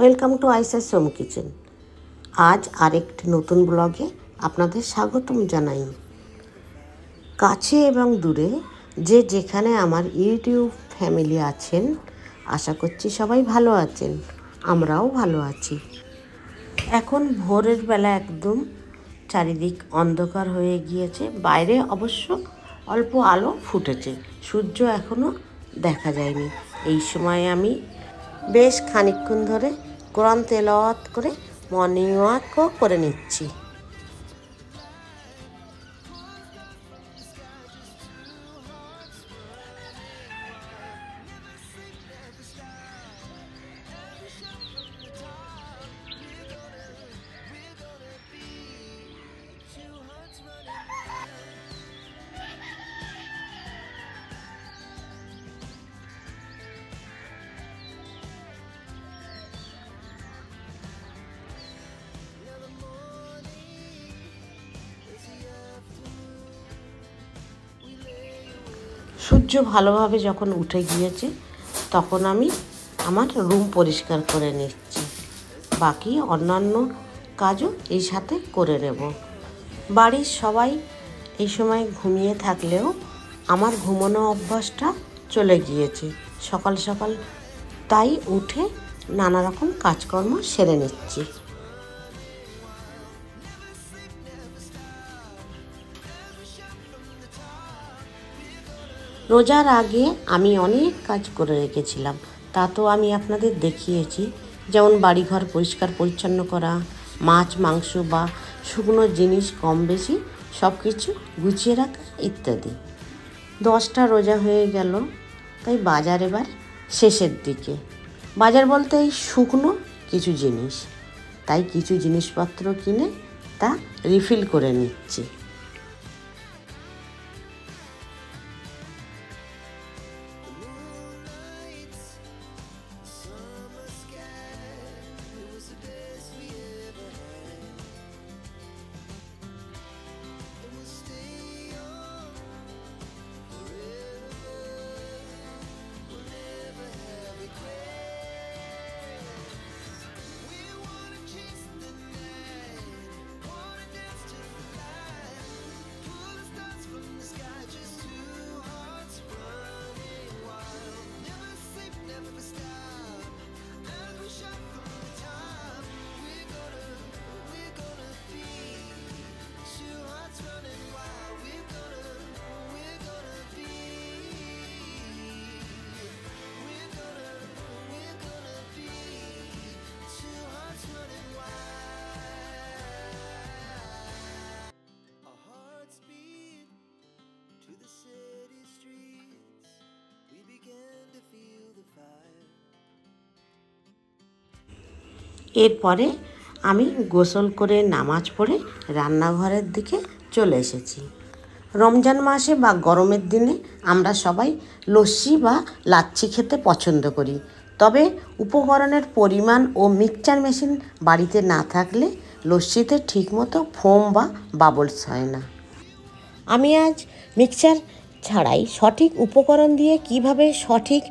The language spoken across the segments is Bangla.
Welcome to Aisha's home kitchen. আজ আরেকটি নতুন ব্লগে আপনাদের স্বাগতম জানাই। কাছে এবং দূরে যে যেখানে আমার ইউটিউব ফ্যামিলি আছেন, আশা করছি সবাই ভালো আছেন, আমরাও ভালো আছি। এখন ভোরের বেলা একদম চারিদিক অন্ধকার হয়ে গিয়েছে। বাইরে অবশ্য অল্প আলো ফুটেছে, সূর্য এখনও দেখা যায়নি। এই সময় আমি বেশ খানিকক্ষণ ধরে কোরআন তেলাওয়াত করে মর্নিং ওয়াকও করে নিচ্ছি। সূর্য ভালোভাবে যখন উঠে গিয়েছে তখন আমি আমার রুম পরিষ্কার করে নিচ্ছি। বাকি অন্যান্য কাজও এই সাথে করে নেব। বাড়ির সবাই এই সময় ঘুমিয়ে থাকলেও আমার ঘুমানো অভ্যাসটা চলে গিয়েছে সকাল সকাল, তাই উঠে নানা রকম কাজকর্ম সেরে নিচ্ছি। রোজার আগে আমি অনেক কাজ করে রেখেছিলাম, তা তো আমি আপনাদের দেখিয়েছি, যেমন বাড়িঘর পরিষ্কার পরিচ্ছন্ন করা, মাছ মাংস বা শুকনো জিনিস কম বেশি সব কিছু গুছিয়ে রাখা ইত্যাদি। 10টা রোজা হয়ে গেল, তাই বাজার এবার শেষের দিকে। বাজার বলতে এই শুকনো কিছু জিনিস, তাই কিছু জিনিসপত্র কিনে তা রিফিল করে নিচ্ছি। এরপরে আমি গোসল করে নামাজ পড়ে রান্নাঘরের দিকে চলে এসেছি। রমজান মাসে বা গরমের দিনে আমরা সবাই লস্যি বা লাচ্ছি খেতে পছন্দ করি, তবে উপকরণের পরিমাণ ও মিক্সচার মেশিন বাড়িতে না থাকলে লস্যিতে ঠিকমতো ফোম বা বাবলস হয় না। আমি আজ মিক্সচার ছাড়াই সঠিক উপকরণ দিয়ে কিভাবে সঠিক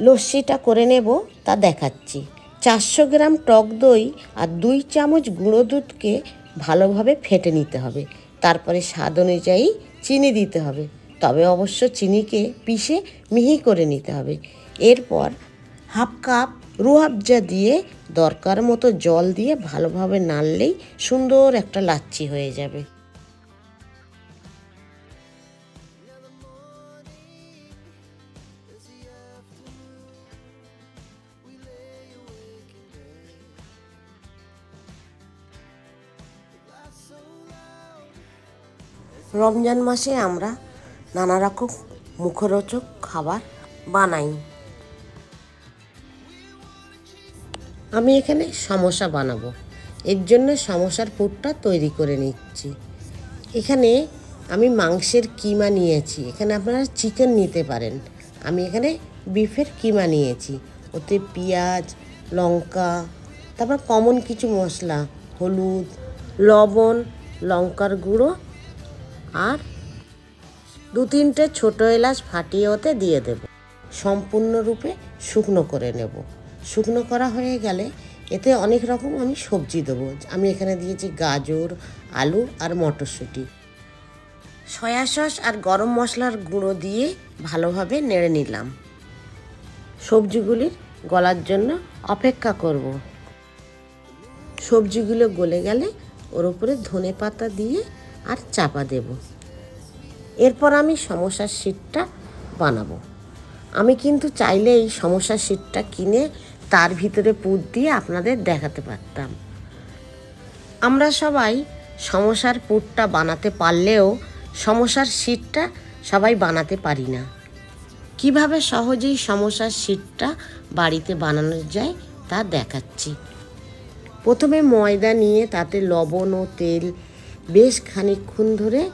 লস্যিটা করে নেব তা দেখাচ্ছি। 400 গ্রাম টক দই আর 2 চামচ গুঁড়ো দুধকে ভালোভাবে ফেটে নিতে হবে। তারপরে স্বাদ অনুযায়ী চিনি দিতে হবে, তবে অবশ্য চিনিকে পিষে মিহি করে নিতে হবে। এরপর হাফ কাপ রুয়াবজা দিয়ে দরকার মতো জল দিয়ে ভালোভাবে নাড়লেই সুন্দর একটা লাচ্ছি হয়ে যাবে। রমজান মাসে আমরা নানা রকম মুখরোচক খাবার বানাই। আমি এখানে সমোসা বানাবো, এর জন্য সমোসার পুরটা তৈরি করে নিচ্ছি। এখানে আমি মাংসের কিমা নিয়েছি, এখানে আপনারা চিকেন নিতে পারেন। আমি এখানে বিফের কিমা নিয়েছি। ওতে পেঁয়াজ, লঙ্কা, তারপর কমন কিছু মশলা, হলুদ, লবণ, লঙ্কার গুঁড়ো আর 2-3টে ছোটো এলাচ ফাটিয়ে ওতে দিয়ে দেব। সম্পূর্ণরূপে শুকনো করে নেব। শুকনো করা হয়ে গেলে এতে অনেক রকম আমি সবজি দেবো। আমি এখানে দিয়েছি গাজর, আলু আর মটরশুঁটি। সয়া সস আর গরম মশলার গুঁড়ো দিয়ে ভালোভাবে নেড়ে নিলাম। সবজিগুলির গলার জন্য অপেক্ষা করব। সবজিগুলো গলে গেলে ওর উপরে ধনে পাতা দিয়ে আর চাপা দেব। এরপর আমি সমোসার শিটটা বানাবো। আমি কিন্তু চাইলে এই সমোসার শিটটা কিনে তার ভিতরে পুর দিয়ে আপনাদের দেখাতে পারতাম। আমরা সবাই সমোসার পুরটা বানাতে পারলেও সমোসার শিটটা সবাই বানাতে পারি না। কিভাবে সহজেই সমোসার শিটটা বাড়িতে বানানো যায় তা দেখাচ্ছি। প্রথমে ময়দা নিয়ে তাতে লবণ ও তেল বেশ খানিকক্ষণ ধরে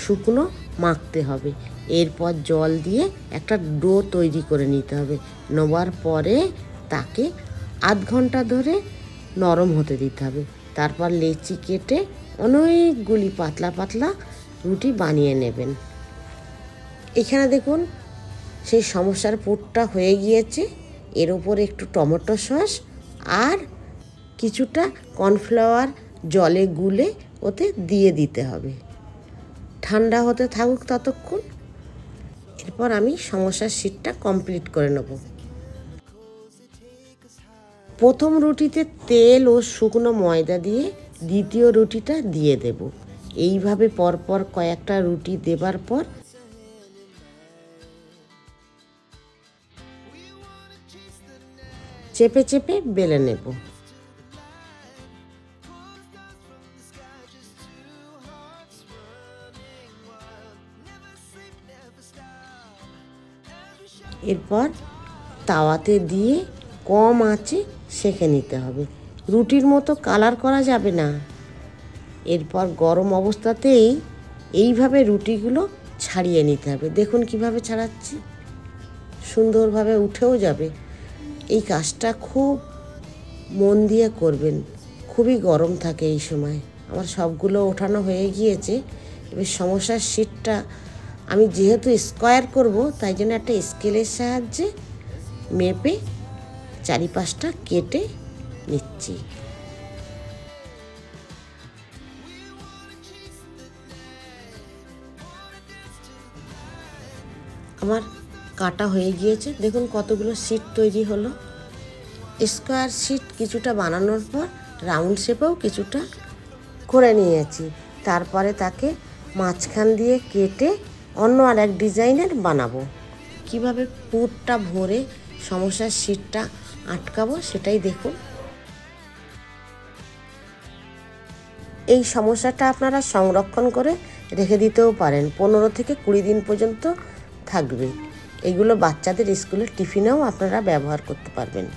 শুকনো মাখতে হবে। এরপর জল দিয়ে একটা ডো তৈরি করে নিতে হবে। নেওয়ার পরে তাকে আধ ঘন্টা ধরে নরম হতে দিতে হবে। তারপর লেচি কেটে অনেকগুলি পাতলা পাতলা রুটি বানিয়ে নেবেন। এখানে দেখুন সেই সমোসার পুরটা হয়ে গিয়েছে। এর ওপর একটু টমেটো সস আর কিছুটা কর্নফ্লাওয়ার জলে গুলে ওতে দিয়ে দিতে হবে। ঠান্ডা হতে থাকুক ততক্ষণ। এরপর আমি সমোসার শিটটা কমপ্লিট করে নেব। প্রথম রুটিতে তেল ও শুকনো ময়দা দিয়ে দ্বিতীয় রুটিটা দিয়ে দেব। এইভাবে পরপর কয়েকটা রুটি দেবার পর চেপে চেপে বেলে নেব। এরপর তাওয়াতে দিয়ে কম আঁচে সেঁকে নিতে হবে। রুটির মতো কালার করা যাবে না। এরপর গরম অবস্থাতেই এইভাবে রুটিগুলো ছাড়িয়ে নিতে হবে। দেখুন কিভাবে ছাড়াচ্ছি, সুন্দরভাবে উঠেও যাবে। এই কাজটা খুব মন দিয়ে করবেন, খুবই গরম থাকে এই সময়। আমার সবগুলো ওঠানো হয়ে গিয়েছে। এবার সমোসার শিটটা আমি যেহেতু স্কোয়ার করব তাই জন্য একটা স্কেলের সাহায্যে মেপে চারিপাশটা কেটে নিচ্ছি। আমার কাটা হয়ে গিয়েছে। দেখুন কতগুলো শিট তৈরি হলো। স্কোয়ার শিট কিছুটা বানানোর পর রাউন্ড শেপেও কিছুটা করে নিয়েছি। তারপরে তাকে মাঝখান দিয়ে কেটে অন্য আর এক ডিজাইনের বানাবো। কিভাবে পুরটা ভরে সমোসার শিটটা আটকাবো সেটাই দেখুন। এই সমস্যাটা আপনারা সংরক্ষণ করে রেখে দিতেও পারেন। 15 থেকে 20 দিন পর্যন্ত থাকবে। এগুলো বাচ্চাদের স্কুলের টিফিনেও আপনারা ব্যবহার করতে পারবেন।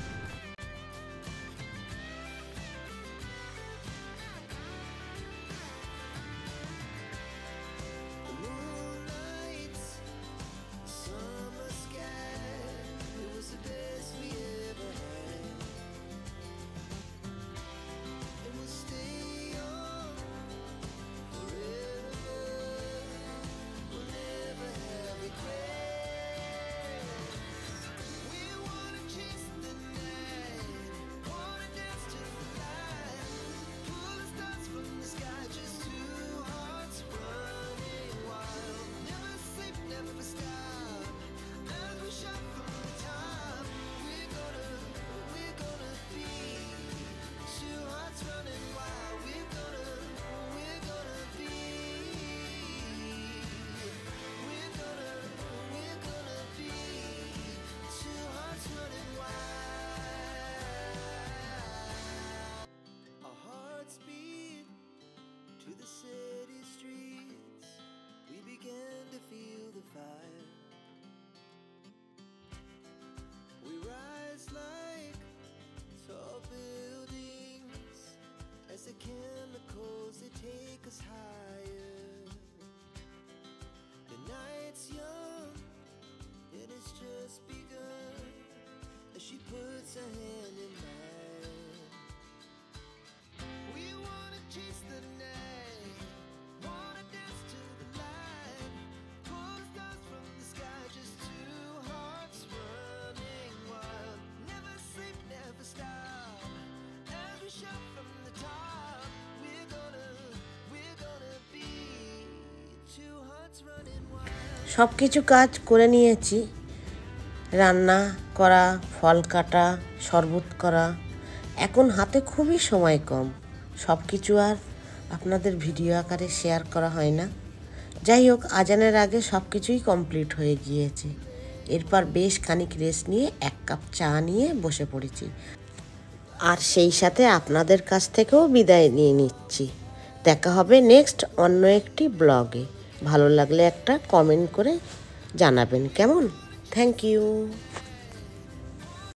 Chemicals that take us higher. The night's young and it's just begun as she puts her hand in mine. We wanna chase the night, wanna dance to the light, pull the stars from the sky, just two hearts running wild. Never sleep, never stop, সব কিছু কাজ করে নিয়েছি, রান্না করা, ফল কাটা, শরবত করা। এখন হাতে খুবই সময় কম, সব কিছু আর আপনাদের ভিডিও আকারে শেয়ার করা হয় না। যাই হোক, আজানের আগে সব কিছুই কমপ্লিট হয়ে গিয়েছে। এরপর বেশ খানিক রেস্ট নিয়ে 1 কাপ চা নিয়ে বসে পড়েছি, আর সেই সাথে আপনাদের কাছ থেকেও বিদায় নিয়ে নিচ্ছি। দেখা হবে নেক্সট অন্য একটি ব্লগে। ভালো লাগলে একটা কমেন্ট করে জানাবেন কেমন। Thank you.